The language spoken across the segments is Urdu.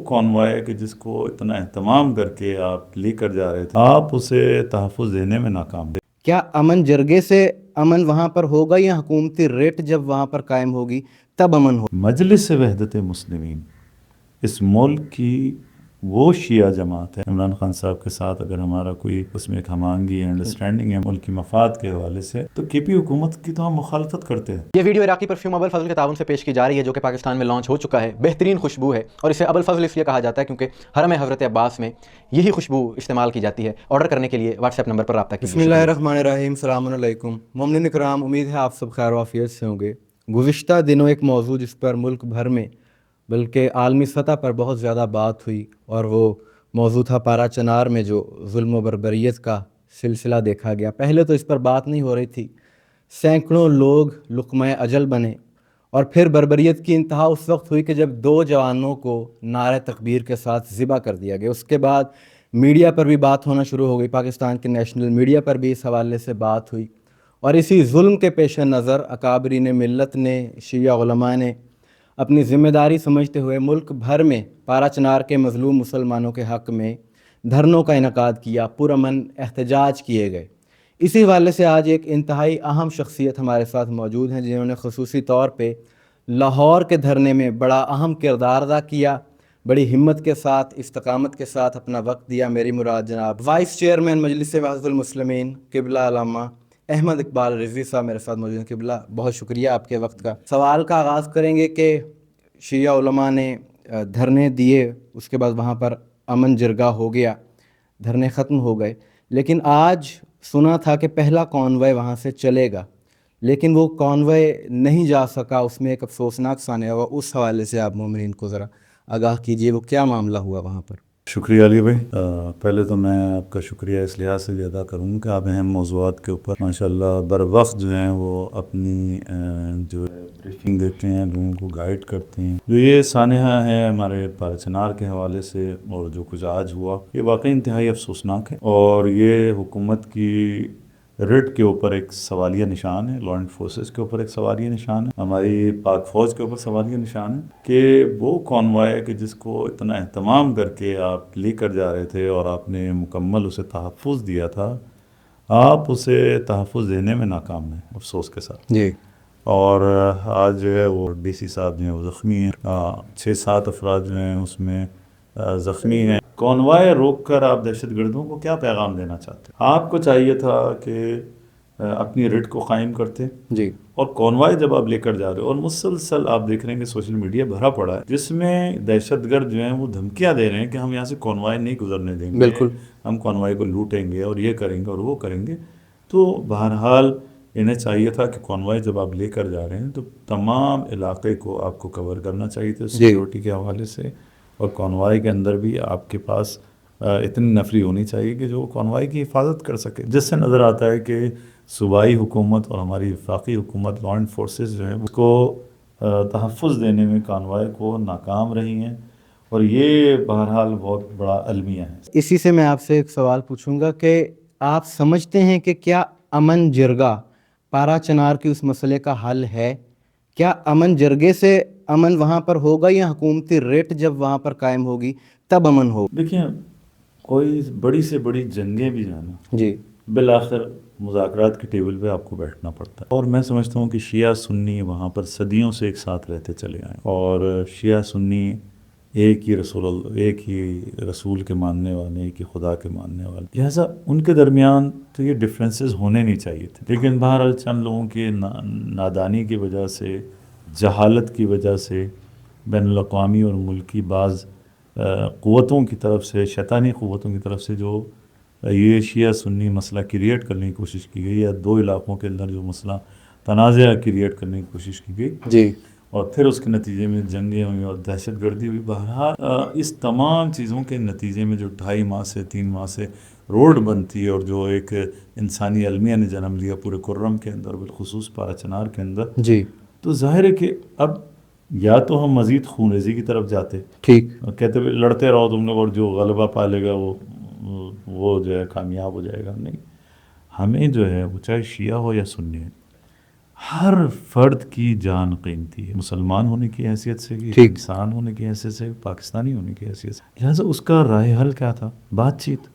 کانوائے کہ جس کو اتنا اہتمام کر کے آپ لے کر جا رہے تھے، آپ اسے تحفظ دینے میں ناکام رہے۔ کیا امن جرگے سے امن وہاں پر ہوگا یا حکومتی ریٹ جب وہاں پر قائم ہوگی تب امن ہوگا؟ مجلس وحدت مسلمین اس ملک کی وہ شیعہ جماعت ہے، عمران خان صاحب کے ساتھ اگر ہمارا کوئی اس میں ایک ہم آہنگی ہے، انڈرسٹینڈنگ ہے ملک کی مفاد کے حوالے سے، تو کے پی حکومت کی تو ہم مخالفت کرتے ہیں۔ یہ ویڈیو عراقی پرفیوم ابو الفضل کے تعاون سے پیش کی جا رہی ہے، جو کہ پاکستان میں لانچ ہو چکا ہے۔ بہترین خوشبو ہے اور اسے ابو الفضل اس لیے کہا جاتا ہے کیونکہ حرم حضرت عباس میں یہی خوشبو استعمال کی جاتی ہے۔ آرڈر کرنے کے لیے واٹس ایپ نمبر پر رابطہ کیجیے۔ بسم اللہ الرحمن الرحیم، السلام علیکم مومنین کرام، امید ہے آپ سب خیر و عافیت سے ہوں گے۔ گزشتہ دنوں ایک موضوع جس پر ملک بھر میں بلکہ عالمی سطح پر بہت زیادہ بات ہوئی، اور وہ موضوع تھا پارا چنار میں جو ظلم و بربریت کا سلسلہ دیکھا گیا۔ پہلے تو اس پر بات نہیں ہو رہی تھی، سینکڑوں لوگ لقمہ اجل بنے، اور پھر بربریت کی انتہا اس وقت ہوئی کہ جب 2 جوانوں کو نعرہ تکبیر کے ساتھ ذبح کر دیا گیا۔ اس کے بعد میڈیا پر بھی بات ہونا شروع ہو گئی، پاکستان کے نیشنل میڈیا پر بھی اس حوالے سے بات ہوئی، اور اسی ظلم کے پیش نظر اکابرین ملت نے، شیعہ علماء نے اپنی ذمہ داری سمجھتے ہوئے ملک بھر میں پارا چنار کے مظلوم مسلمانوں کے حق میں دھرنوں کا انعقاد کیا، پرامن احتجاج کیے گئے۔ اسی حوالے سے آج ایک انتہائی اہم شخصیت ہمارے ساتھ موجود ہیں جنہوں نے خصوصی طور پہ لاہور کے دھرنے میں بڑا اہم کردار ادا کیا، بڑی ہمت کے ساتھ، استقامت کے ساتھ اپنا وقت دیا۔ میری مراد جناب وائس چیئرمین مجلس وحدت المسلمین قبلہ علامہ احمد اقبال رضوی صاحب میرے ساتھ موجود ہیں۔ قبلہ بہت شکریہ آپ کے وقت کا۔ سوال کا آغاز کریں گے کہ شیعہ علماء نے دھرنے دیے، اس کے بعد وہاں پر امن جرگہ ہو گیا، دھرنے ختم ہو گئے، لیکن آج سنا تھا کہ پہلا کانوائے وہاں سے چلے گا، لیکن وہ کانوائے نہیں جا سکا، اس میں ایک افسوسناک سانحہ ہوا۔ اس حوالے سے آپ مومنین کو ذرا آگاہ کیجئے، وہ کیا معاملہ ہوا وہاں پر؟ شکریہ علی بھائی۔ پہلے تو میں آپ کا شکریہ اس لحاظ سے بھی ادا کروں کہ آپ اہم موضوعات کے اوپر ماشاءاللہ بر وقت جو ہیں وہ اپنی جو بریفنگ دیتے ہیں، لوگوں کو گائیڈ کرتے ہیں۔ جو یہ سانحہ ہے ہمارے پارا چنار کے حوالے سے اور جو کچھ آج ہوا، یہ واقعی انتہائی افسوسناک ہے، اور یہ حکومت کی ریٹ کے اوپر ایک سوالیہ نشان ہے، لا اینڈ فورسز کے اوپر ایک سوالیہ نشان ہے، ہماری پاک فوج کے اوپر سوالیہ نشان ہے کہ وہ کانوائے کہ جس کو اتنا اہتمام کر کے آپ لے کر جا رہے تھے اور آپ نے مکمل اسے تحفظ دیا تھا، آپ اسے تحفظ دینے میں ناکام ہیں افسوس کے ساتھ۔ جی، اور آج جو ہے وہ ڈی سی صاحب جو ہیں وہ زخمی ہیں، 6-7 افراد جو ہیں اس میں زخمی ہیں۔ کانوائے روک کر آپ دہشت گردوں کو کیا پیغام دینا چاہتے ہیں؟ آپ کو چاہیے تھا کہ اپنی ریٹ کو قائم کرتے، جی، اور کانوائے جب آپ لے کر جا رہے ہو، اور مسلسل آپ دیکھ رہے ہیں کہ سوشل میڈیا بھرا پڑا ہے جس میں دہشت گرد جو ہیں وہ دھمکیاں دے رہے ہیں کہ ہم یہاں سے کانوائے نہیں گزرنے دیں گے، بالکل، ہم کانوائے کو لوٹیں گے اور یہ کریں گے اور وہ کریں گے۔ تو بہرحال انہیں چاہیے تھا کہ کانوائے جب آپ لے کر جا رہے ہیں تو تمام علاقے کو آپ کو کور کرنا چاہیے تھا سیکیورٹی کے حوالے سے، اور کانوائے کے اندر بھی آپ کے پاس اتنی نفری ہونی چاہیے کہ جو کانوائے کی حفاظت کر سکے، جس سے نظر آتا ہے کہ صوبائی حکومت اور ہماری وفاقی حکومت لا اینڈ فورسز جو ہیں اس کو تحفظ دینے میں کانوائے کو ناکام رہی ہیں، اور یہ بہرحال بہت بڑا المیہ ہے۔ اسی سے میں آپ سے ایک سوال پوچھوں گا کہ آپ سمجھتے ہیں کہ کیا امن جرگہ پارا چنار کی اس مسئلے کا حل ہے؟ کیا امن جرگے سے امن وہاں پر ہوگا یا حکومتی ریٹ جب وہاں پر قائم ہوگی تب امن ہوگا؟ دیکھیں، کوئی بڑی سے بڑی جنگیں بھی جو ہیں نا، جی، بالآخر مذاکرات کے ٹیبل پہ آپ کو بیٹھنا پڑتا ہے، اور میں سمجھتا ہوں کہ شیعہ سنی وہاں پر صدیوں سے ایک ساتھ رہتے چلے آئے، اور شیعہ سنی ایک ہی رسول کے ماننے والے، ایک ہی خدا کے ماننے والے، لہٰذا ان کے درمیان تو یہ ڈفرینسز ہونے نہیں چاہیے تھے، لیکن بہرحال چند لوگوں کی نادانی کی وجہ سے، جہالت کی وجہ سے، بین الاقوامی اور ملکی بعض قوتوں کی طرف سے، شیطانی قوتوں کی طرف سے جو یہ شیعہ سنی مسئلہ کریٹ کرنے کی کوشش کی گئی، یا 2 علاقوں کے اندر جو مسئلہ تنازع کریٹ کرنے کی کوشش کی گئی، جی، اور پھر اس کے نتیجے میں جنگیں ہوئیں اور دہشت گردی ہوئی۔ بہرحال اس تمام چیزوں کے نتیجے میں جو 2.5 ماہ سے 3 ماہ سے روڈ بنتی ہے، اور جو ایک انسانی المیہ نے جنم لیا پورے کرم کے اندر، بالخصوص پارا چنار کے اندر، جی، تو ظاہر ہے کہ اب یا تو ہم مزید خون ریزی کی طرف جاتے، ٹھیک، کہتے ہوئے لڑتے رہو تم لوگ اور جو غلبہ پا لے گا وہ جو ہے کامیاب ہو جائے گا۔ نہیں، ہمیں جو ہے وہ چاہے شیعہ ہو یا سنی ہے، ہر فرد کی جان قیمتی ہے، مسلمان ہونے کی حیثیت سے، ٹھیک، انسان ہونے کی حیثیت سے، پاکستانی ہونے کی حیثیت سے، لہٰذا اس کا رائے حل کیا تھا؟ بات چیت،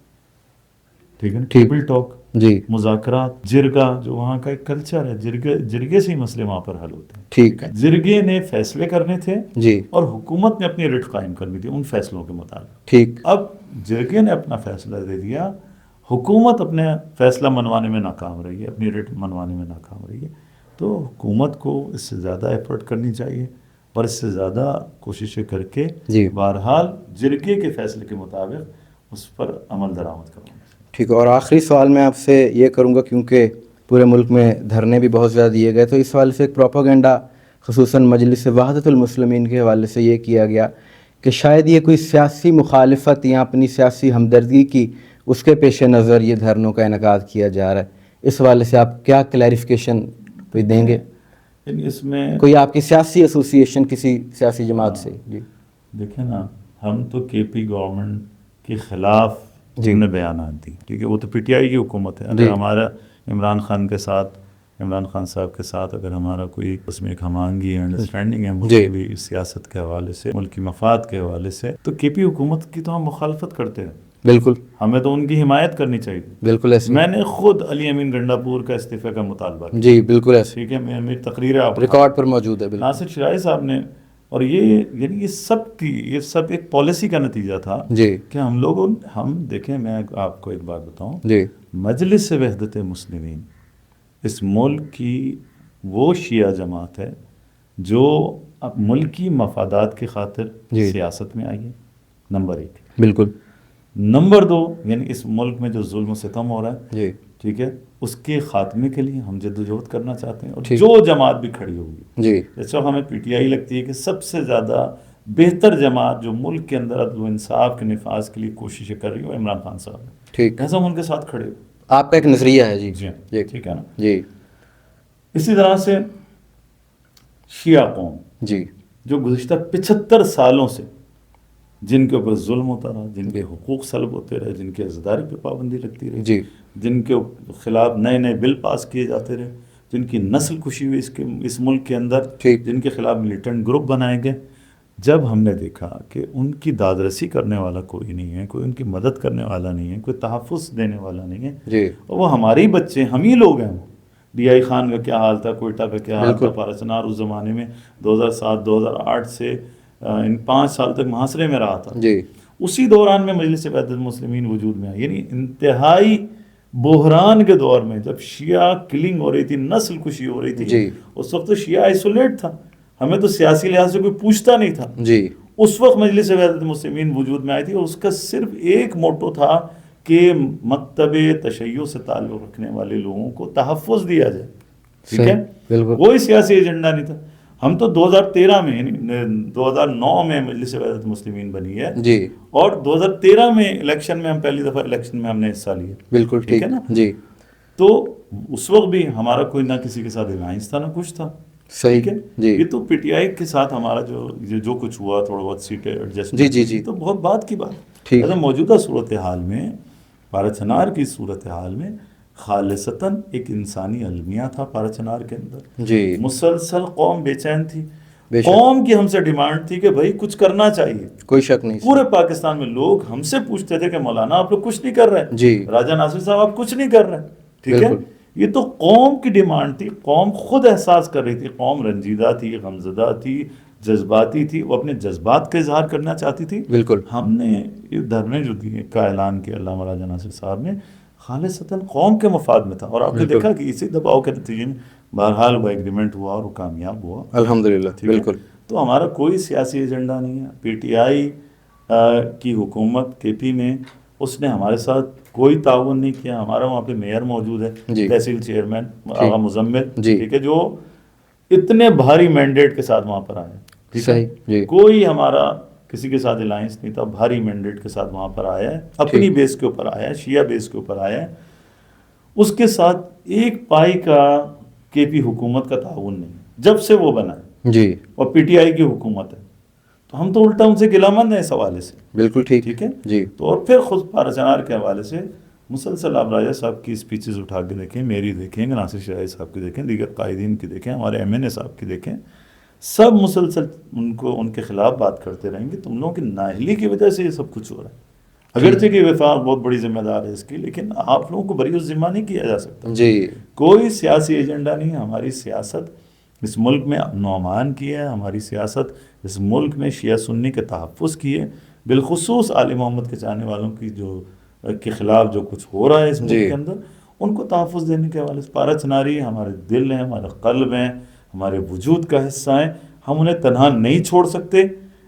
ٹھیک ہے نا، ٹھیک، ٹیبل ٹاک، جی، مذاکرات، جرگہ جو وہاں کا ایک کلچر ہے، جرگے سے ہی مسئلے وہاں پر حل ہوتے ہیں. ٹھیک، جرگے نے فیصلے کرنے تھے جی، اور حکومت نے اپنی رٹ قائم کرنی تھی ان فیصلوں کے مطابق. ٹھیک، اب جرگے نے اپنا فیصلہ دے دیا، حکومت اپنے فیصلہ منوانے میں ناکام رہی ہے، اپنی رٹ منوانے میں ناکام رہی ہے. تو حکومت کو اس سے زیادہ ایفرٹ کرنی چاہیے اور اس سے زیادہ کوششیں کر کے جی، بہرحال جرگے کے فیصلے کے مطابق اس پر عمل درآمد کرنا. ٹھیک. اور آخری سوال میں آپ سے یہ کروں گا، کیونکہ پورے ملک میں دھرنے بھی بہت زیادہ دیے گئے، تو اس حوالے سے ایک پروپیگنڈا خصوصاً مجلس وحدت المسلمین کے حوالے سے یہ کیا گیا کہ شاید یہ کوئی سیاسی مخالفت یا اپنی سیاسی ہمدردی کی اس کے پیش نظر یہ دھرنوں کا انعقاد کیا جا رہا ہے. اس حوالے سے آپ کیا کلیریفیکیشن کوئی دیں گے؟ یعنی اس میں کوئی آپ کی سیاسی ایسوسیشن کسی سیاسی جماعت سے؟ جی دیکھیں نا، ہم تو کے پی گورنمنٹ کے خلاف جی نے بیانات دی، ٹھیک ہے، وہ تو پی ٹی آئی کی حکومت ہے. اگر ہمارا عمران خان صاحب کے ساتھ اگر ہمارا کوئی اس میں ایک ہم آہنگی انڈرسٹینڈنگ ہے ملکی سیاست کے حوالے سے، ملکی مفاد کے حوالے سے، تو کے پی حکومت کی تو ہم مخالفت کرتے ہیں. بالکل، ہمیں تو ان کی حمایت کرنی چاہیے. بالکل ایسے، میں نے خود علی امین گنڈاپور کا استعفے کا مطالبہ کیا. جی بالکل ایسے، ٹھیک ہے، میری تقریر آپ ریکارڈ پر موجود ہے. بالکل ناصر شرائع صاحب نے، اور یہ سب ایک پالیسی کا نتیجہ تھا جی کہ ہم دیکھیں، میں آپ کو ایک بات بتاؤں، جی مجلس وحدت مسلمین اس ملک کی وہ شیعہ جماعت ہے جو اب ملکی مفادات کی خاطر سیاست میں آئی ہے، نمبر 1. بالکل. نمبر 2، یعنی اس ملک میں جو ظلم و ستم ہو رہا ہے، جی ٹھیک ہے، اس کے خاتمے کے لیے ہم جدوجہد کرنا چاہتے ہیں. اور جو جماعت بھی کھڑی ہوگی، جی جیسے ہمیں پی ٹی آئی لگتی ہے کہ سب سے زیادہ بہتر جماعت جو ملک کے اندر عدل و انصاف کے نفاذ کے لیے کوششیں کر رہی ہو عمران خان صاحب ہے، ٹھیک، ایسا ہم ان کے ساتھ کھڑے ہو. آپ کا ایک نظریہ ہے. جی جی ٹھیک ہے نا. جی اسی طرح سے شیعہ قوم جی جو گزشتہ 75 سالوں سے جن کے اوپر ظلم ہوتا رہا، جن کے حقوق سلب ہوتے رہے، جن کے عزاداری پہ پابندی لگتی رہی، جی جن کے خلاف نئے نئے بل پاس کیے جاتے رہے، جن کی نسل کشی ہوئی اس ملک کے اندر، ٹھیک، جن کے خلاف ملیٹنٹ گروپ بنائے گئے، جب ہم نے دیکھا کہ ان کی دادرسی کرنے والا کوئی نہیں ہے، کوئی ان کی مدد کرنے والا نہیں ہے، کوئی تحفظ دینے والا نہیں ہے، جی اور وہ ہمارے ہی بچے، ہم ہی لوگ ہیں. ڈی آئی خان کا کیا حال تھا، کوئٹہ کا کیا حال تھا، پارچنار اس زمانے میں 2007-2008 سے ان 5 سال تک محاصرے میں رہا تھا. جی اسی دوران میں مجلس وحدت المسلمین وجود میں آئی. یعنی انتہائی بحران کے دور میں جب شیعہ کلنگ ہو رہی تھی، نسل کشی ہو رہی تھی، جی اس وقت تو شیعہ آئسولیٹ تھا، ہمیں تو سیاسی لحاظ سے کوئی پوچھتا نہیں تھا. جی اس وقت مجلس وحدت المسلمین وجود میں آئی تھی اور اس کا صرف ایک موٹو تھا کہ مکتب تشیع سے تعلق رکھنے والے لوگوں کو تحفظ دیا جائے. ٹھیک ہے، بالکل. کوئی سیاسی ایجنڈا نہیں تھا. ہم تو 2013 میں یعنی 2009 میں مجلس وحدت المسلمین بنی ہے، جی اور 2013 میں الیکشن میں ہم پہلی دفعہ الیکشن میں ہم نے حصہ لیا. بالکل ٹھیک ہے نا. جی تو اس وقت بھی ہمارا کوئی نہ کسی کے ساتھ الائنس تھا نہ کچھ تھا. صحیح. ٹھیک ہے. جی یہ تو پی ٹی آئی کے ساتھ ہمارا جو کچھ ہوا، تھوڑا بہت سیٹیں ایڈجسٹمنٹ، جی تو بہت بات کی بات. ٹھیک. موجودہ صورتحال میں، پارچنار کی صورتحال میں خالصتاً ایک انسانی المیہ تھا پارچنار کے اندر. جی مسلسل قوم بے چین تھی. قوم کی ہم سے ڈیمانڈ تھی کہ بھائی کچھ کرنا چاہیے. کوئی شک نہیں. پورے پاکستان میں لوگ ہم سے پوچھتے تھے کہ مولانا آپ لوگ کچھ نہیں کر رہے. جی راجہ ناصر صاحب آپ کچھ نہیں کر رہے. ٹھیک ہے. یہ تو قوم کی ڈیمانڈ تھی. قوم خود احساس کر رہی تھی. قوم رنجیدہ تھی، غمزدہ تھی، جذباتی تھی، وہ اپنے جذبات کا اظہار کرنا چاہتی تھی. بالکل. ہم نے یہ دھرنے جو دیے کا اعلان کیا علامہ راجہ ناصر صاحب نے، خالصتاً قوم کے مفاد میں تھا. اور آپ نے دیکھا کہ اسی دباؤ کے نتیجے میں بہرحال وہ ایگریمنٹ ہوا اور وہ کامیاب ہوا الحمدللہ. بالکل. تو ہمارا کوئی سیاسی ایجنڈا نہیں ہے. پی ٹی آئی کی حکومت کے پی میں اس نے ہمارے ساتھ کوئی تعاون نہیں کیا. ہمارا وہاں پہ میئر موجود ہے، تحصیل چیئرمین آغا مزمل، ٹھیک ہے، جو اتنے بھاری مینڈیٹ کے ساتھ وہاں پر آئے. صحیح. کوئی ہمارا کسی کے ساتھ الائنس نہیں تھا. بھاری مینڈیٹ کے ساتھ وہاں پر آیا ہے، اپنی بیس کے اوپر آیا ہے، شیعہ بیس کے اوپر آیا ہے. اس کے ساتھ ایک پائی کا کے پی حکومت کا تعاون نہیں جب سے وہ بنا ہے. جی. اور پی ٹی آئی کی حکومت ہے، تو ہم تو الٹا ان سے گلہ مند ہیں اس حوالے سے. بالکل ٹھیک ہے. جی. تو اور پھر خود پارچنار کے حوالے سے مسلسل آپ راجہ صاحب کی اسپیچز اٹھا کے دیکھیں، میری دیکھیں، ناصر شاہی صاحب کی دیکھیں، دیگر قائدین کی دیکھیں، ہمارے MNA صاحب کی دیکھیں، سب مسلسل ان کے خلاف بات کرتے رہیں گے. تم لوگوں کی نااہلی کی وجہ سے یہ سب کچھ ہو رہا ہے. اگرچہ کہ وفاق بہت بڑی ذمہ دار ہے اس کی، لیکن آپ لوگوں کو بری الذمہ نہیں کیا جا سکتا. جی کوئی سیاسی ایجنڈا نہیں ہے. ہماری سیاست اس ملک میں امن و امان کی ہے، ہماری سیاست اس ملک میں شیعہ سنی کے تحفظ کی ہے، بالخصوص آل محمد کے چاہنے والوں کی جو کے خلاف جو کچھ ہو رہا ہے اس ملک کے اندر، ان کو تحفظ دینے کے حوالے سے. پارا چناری ہمارے دل ہیں، ہمارے قلب ہیں، ہمارے وجود کا حصہ ہیں. ہم انہیں تنہا نہیں چھوڑ سکتے.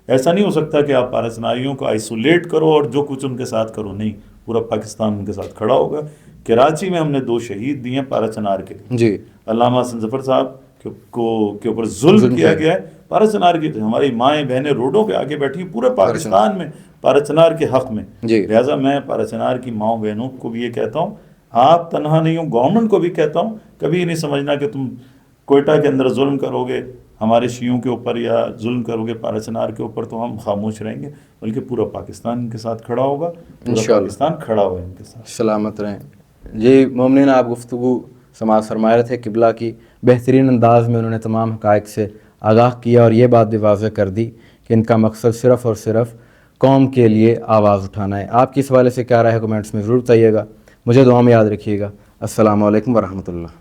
ایسا نہیں ہو سکتا کہ آپ پارا چناریوں کو آئسولیٹ کرو اور جو کچھ ان کے ساتھ کرو. نہیں، پورا پاکستان ان کے ساتھ کھڑا ہوگا. کراچی میں ہم نے 2 شہید دیے ہیں پارا چنار کے لیے. جی علامہ حسن ظفر صاحب کے اوپر ظلم کیا گیا ہے. پارا چنار کی ہماری مائیں بہنیں روڈوں پہ آگے بیٹھی پورے پاکستان میں پارا چنار کے حق میں. لہٰذا میں پارا چنار کی ماؤں بہنوں کو بھی یہ کہتا ہوں، آپ تنہا نہیں ہوں. گورنمنٹ کو بھی کہتا ہوں، کبھی یہ نہیں سمجھنا کہ تم کوئٹہ کے اندر ظلم کرو گے ہمارے شیعوں کے اوپر یا ظلم کرو گے پارا چنار کے اوپر تو ہم خاموش رہیں گے، بلکہ پورا پاکستان ان کے ساتھ کھڑا ہوگا. پورا پاکستان کھڑا ہوگا ان کے ساتھ. سلامت رہیں. جی مومنین، آپ گفتگو سماعت فرما رہے تھے. قبلہ کی بہترین انداز میں انہوں نے تمام حقائق سے آگاہ کیا اور یہ بات بھی واضح کر دی کہ ان کا مقصد صرف اور صرف قوم کے لیے آواز اٹھانا ہے. آپ کی اس حوالے سے کیا رائے ہے کمنٹس میں ضرور بتائیے گا. مجھے دعا میں یاد رکھیے گا. السلام علیکم ورحمۃ اللہ.